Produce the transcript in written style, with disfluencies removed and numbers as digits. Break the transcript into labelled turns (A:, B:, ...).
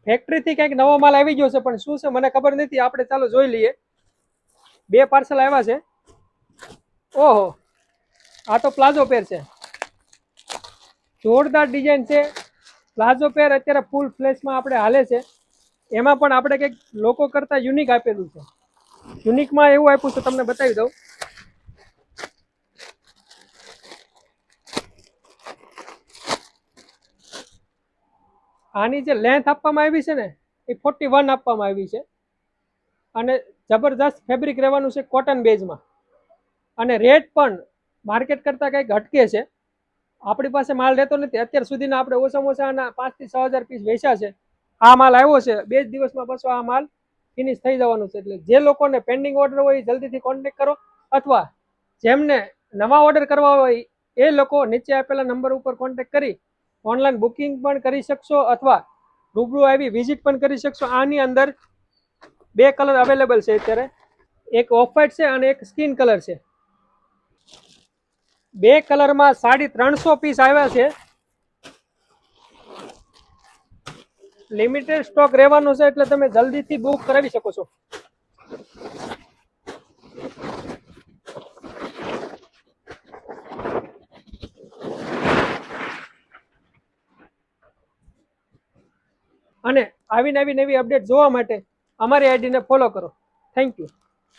A: ફેક્ટરીથી કંઈક નવો માલ આવી ગયો છે, પણ શું છે મને ખબર નથી. આપણે ચાલો જોઈ લઈએ. 2 પાર્સલ આવ્યા છે. ઓહો, આ તો પ્લાઝો પેર છે. જોરદાર ડિઝાઇન છે. પ્લાઝો પેર અત્યારે ફૂલ ફ્લેશમાં આપણે હાલે છે. એમાં પણ આપણે કંઈક લોકો કરતા યુનિક આપેલું છે. યુનિકમાં એવું આપ્યું છે, તમને બતાવી દઉં. આની જે લેન્થ આપવામાં આવી છે ને, એ 41 આપવામાં આવી છે. અને જબરદસ્ત ફેબ્રિક રહેવાનું છે, કોટન બેઝમાં. અને રેટ પણ માર્કેટ કરતાં કંઈક હટકે છે. આપણી પાસે માલ રહેતો નથી. અત્યાર સુધીના આપણે ઓછામાં ઓછા આના 5 થી 6 હજાર પીસ વેચ્યા છે. આ માલ આવ્યો છે, 2 જ દિવસમાં પાછો આ માલ ફિનિશ થઈ જવાનું છે. એટલે જે લોકોને પેન્ડિંગ ઓર્ડર હોય એ જલ્દીથી કોન્ટેક્ટ કરો, અથવા જેમને નવા ઓર્ડર કરવા હોય એ લોકો નીચે આપેલા નંબર ઉપર કોન્ટેક્ટ કરી ઓનલાઈન બુકિંગ પણ કરી શકશો, અથવા રૂબરૂ આવી વિઝિટ પણ કરી શકશો. આની અંદર 2 કલર અવેલેબલ છે અત્યારે. એક ઓફ વ્હાઇટ છે અને એક સ્કિન કલર છે. 2 કલરમાં 350 પીસ આવ્યા છે. લિમિટેડ સ્ટોક રહેવાનો છે, એટલે તમે જલ્દીથી બુક કરાવી શકો છો. અને આવી નવી અપડેટ જોવા માટે અમારી આઈડીને ફોલો કરો. Thank you.